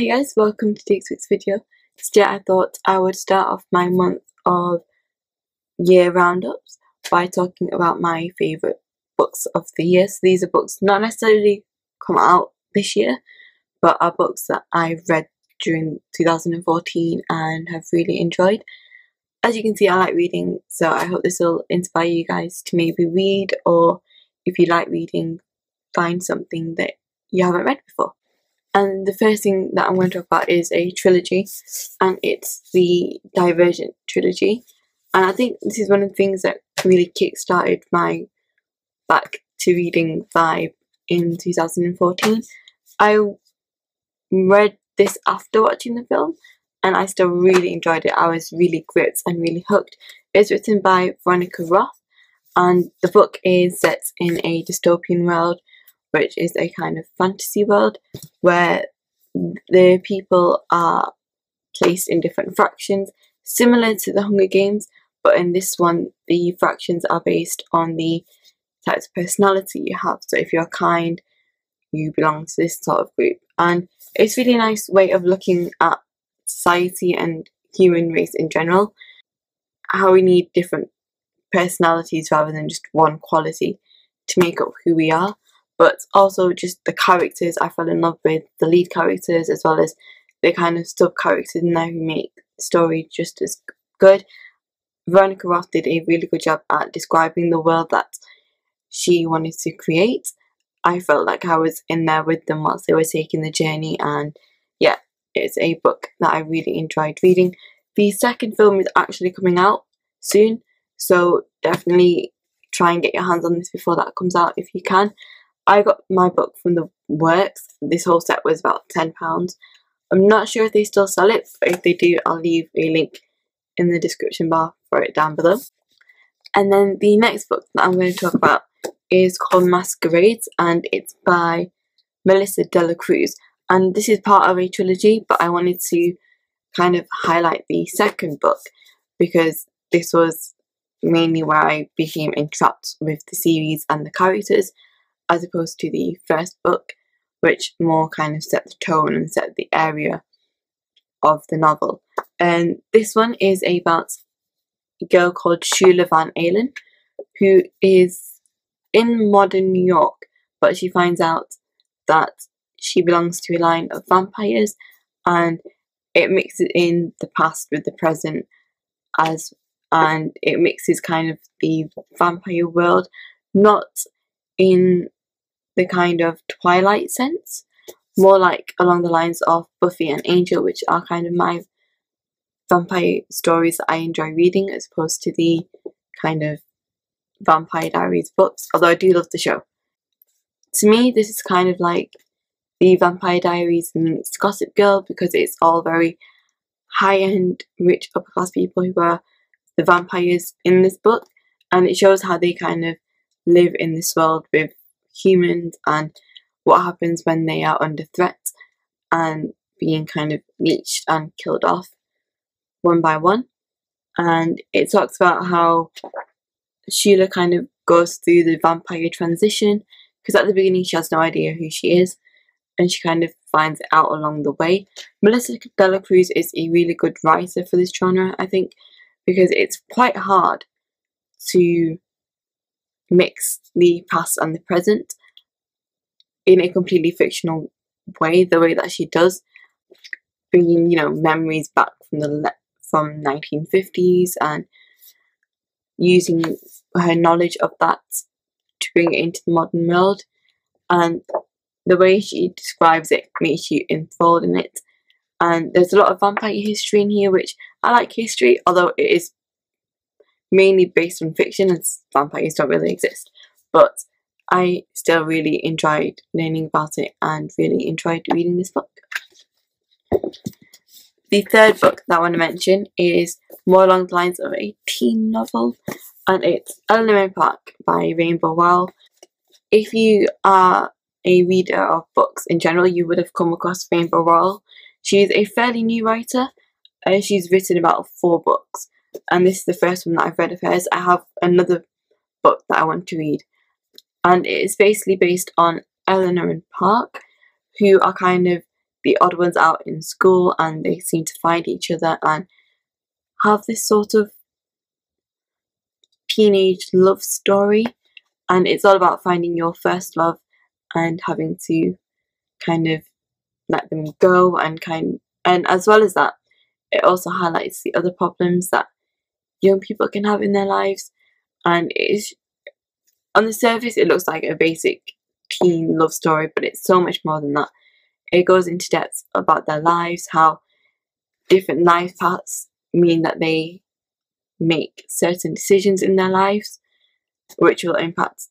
Hey guys, welcome to this week's video. Today I thought I would start off my month of year roundups by talking about my favourite books of the year. So these are books not necessarily come out this year, but are books that I've read during 2014 and have really enjoyed. As you can see, I like reading, so I hope this will inspire you guys to maybe read, or if you like reading, find something that you haven't read before. And the first thing that I'm going to talk about is a trilogy, and it's the Divergent trilogy. And I think this is one of the things that really kick-started my back to reading vibe in 2014. I read this after watching the film, and I still really enjoyed it. I was really gripped and really hooked. It's written by Veronica Roth, and the book is set in a dystopian world, which is a kind of fantasy world where the people are placed in different fractions, similar to the Hunger Games, but in this one the fractions are based on the types of personality you have. So if you're kind, you belong to this sort of group, and it's really a nice way of looking at society and human race in general, how we need different personalities rather than just one quality to make up who we are. But also just the characters, I fell in love with the lead characters as well as the kind of sub-characters in there who make the story just as good. Veronica Roth did a really good job at describing the world that she wanted to create. I felt like I was in there with them whilst they were taking the journey, and yeah, it's a book that I really enjoyed reading. The second film is actually coming out soon, so definitely try and get your hands on this before that comes out if you can. I got my book from the works. This whole set was about £10. I'm not sure if they still sell it, but if they do, I'll leave a link in the description bar for it down below. And then the next book that I'm going to talk about is called Masquerade, and it's by Melissa de la Cruz. And this is part of a trilogy, but I wanted to kind of highlight the second book because this was mainly where I became entrapped with the series and the characters, as opposed to the first book, which more kind of set the tone and set the area of the novel. And this one is about a girl called Shula Van Alen, who is in modern New York, but she finds out that she belongs to a line of vampires, and it mixes in the past with the present, and it mixes kind of the vampire world, not in the kind of Twilight sense, more like along the lines of Buffy and Angel, which are kind of my vampire stories that I enjoy reading, as opposed to the kind of Vampire Diaries books, although I do love the show. To me, this is kind of like the Vampire Diaries meets Gossip Girl, because it's all very high-end, rich, upper-class people who are the vampires in this book, and it shows how they kind of live in this world with humans and what happens when they are under threat and being kind of leached and killed off one by one. And it talks about how Sheila kind of goes through the vampire transition, because at the beginning she has no idea who she is, and she kind of finds it out along the way. Melissa de la Cruz is a really good writer for this genre, I think, because it's quite hard to mix the past and the present in a completely fictional way, the way that she does, bringing, you know, memories back from 1950s and using her knowledge of that to bring it into the modern world. And the way she describes it makes you enthralled in it. And there's a lot of vampire history in here, which I like history, although it is mainly based on fiction as vampires don't really exist. But I still really enjoyed learning about it and really enjoyed reading this book. The third book that I want to mention is more along the lines of a teen novel, and it's Elenor by Rainbow Rowell. If you are a reader of books in general, you would have come across Rainbow Rowell. She's a fairly new writer. She's written about 4 books, and this is the first one that I've read of hers. I have another book that I want to read, and it is basically based on Elenor and Park, who are kind of the odd ones out in school, and they seem to find each other and have this sort of teenage love story. And it's all about finding your first love and having to kind of let them go, and as well as that, it also highlights the other problems that young people can have in their lives. And it's, on the surface, it looks like a basic teen love story, but it's so much more than that. It goes into depth about their lives, how different life paths mean that they make certain decisions in their lives, which will impact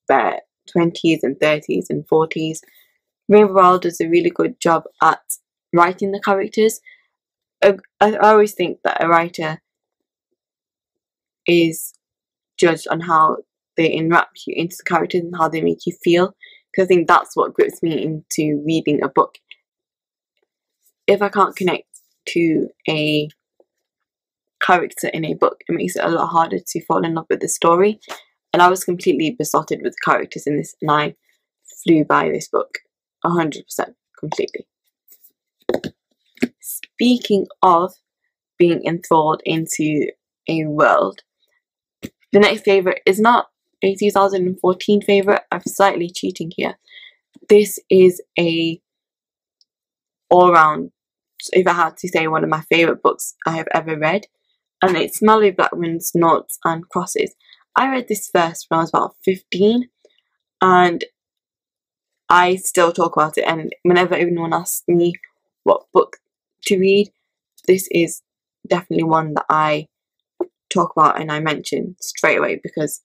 their 20s and 30s and 40s. Rainbow Rowell does a really good job at writing the characters. I always think that a writer is judged on how they enwrap you into the characters and how they make you feel, because I think that's what grips me into reading a book. If I can't connect to a character in a book, it makes it a lot harder to fall in love with the story. And I was completely besotted with the characters in this, and I flew by this book 100%, completely. Speaking of being enthralled into a world, the next favourite is not a 2014 favourite. I'm slightly cheating here. This is a all-round, if I had to say, one of my favourite books I have ever read, and it's Malorie Blackman's Noughts and Crosses. I read this first when I was about 15, and I still talk about it, and whenever anyone asks me what book to read, this is definitely one that I talk about and I mention straight away, because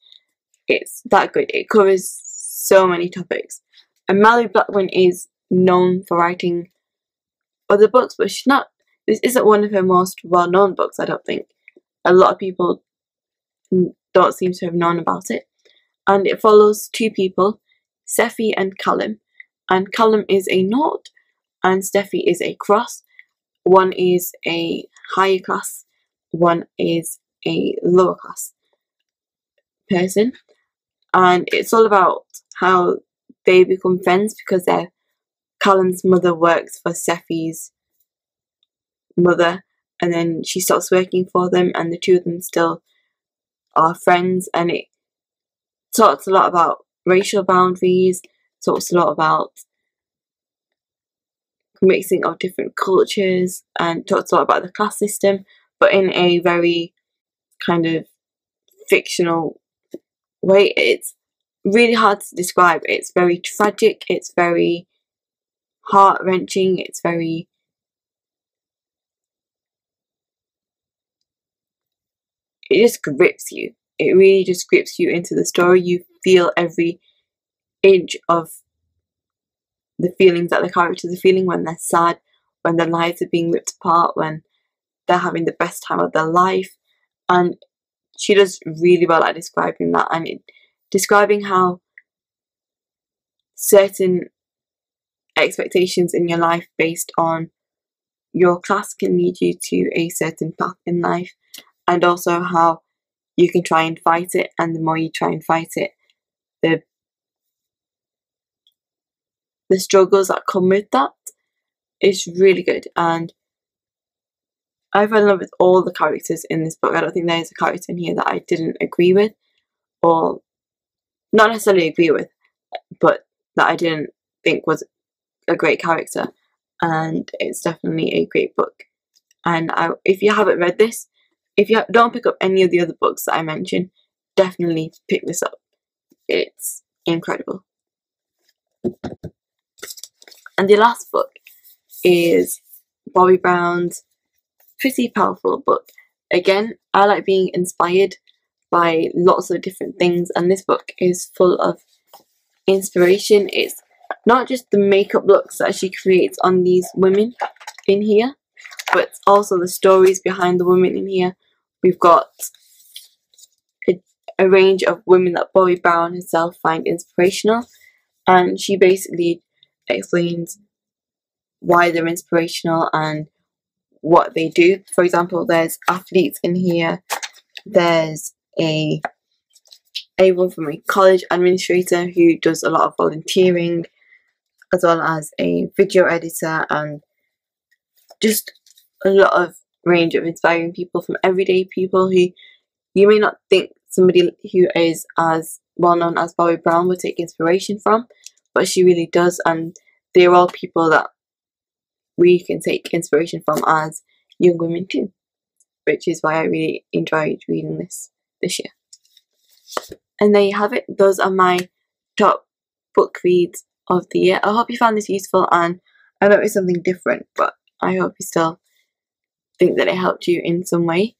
it's that good. It covers so many topics. And Malorie Blackman is known for writing other books, but this isn't one of her most well-known books, I don't think. A lot of people don't seem to have known about it. And it follows two people, Steffi and Callum. And Callum is a Nought and Steffi is a Cross. One is a higher class, one is a lower class person. And it's all about how they become friends, because Callum's mother works for Steffi's mother, and then she stops working for them, and the two of them still are friends. And it talks a lot about racial boundaries, talks a lot about mixing of different cultures, and talks a lot about the class system, but in a very kind of fictional way. It's really hard to describe. It's very tragic, it's very heart-wrenching, it just grips you. It really just grips you into the story. You feel every inch of the feelings that the characters are feeling when they're sad, when their lives are being ripped apart, when they're having the best time of their life. And she does really well at describing that, and describing how certain expectations in your life based on your class can lead you to a certain path in life, and also how you can try and fight it, and the more you try and fight it, the struggles that come with that is really good. And I fell in love with all the characters in this book. I don't think there's a character in here that I didn't agree with, or not necessarily agree with, but that I didn't think was a great character. And it's definitely a great book. And if you haven't read this, if you don't pick up any of the other books that I mentioned, definitely pick this up. It's incredible. And the last book is Bobbi Brown's pretty powerful book. Again, I like being inspired by lots of different things, and this book is full of inspiration. It's not just the makeup looks that she creates on these women in here, but also the stories behind the women in here. We've got a range of women that Bobbi Brown herself finds inspirational, and she basically explains why they're inspirational and what they do. For example, there's athletes in here. There's a one from a college administrator who does a lot of volunteering, as well as a video editor, and just a lot of range of inspiring people, from everyday people who you may not think somebody who is as well known as Bobbi Brown would take inspiration from, but she really does, and they're all people that we can take inspiration from as young women too, which is why I really enjoyed reading this year. And there you have it. Those are my top book reads of the year. I hope you found this useful, and I know it's something different, but I hope you still think that it helped you in some way.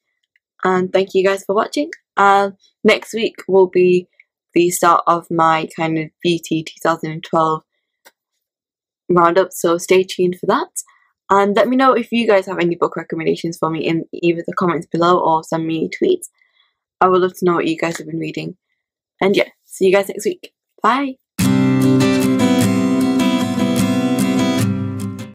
And thank you guys for watching. Next week will be the start of my kind of beauty 2012 roundup, so stay tuned for that. And let me know if you guys have any book recommendations for me in either the comments below or send me tweets. I would love to know what you guys have been reading. And yeah, see you guys next week. Bye!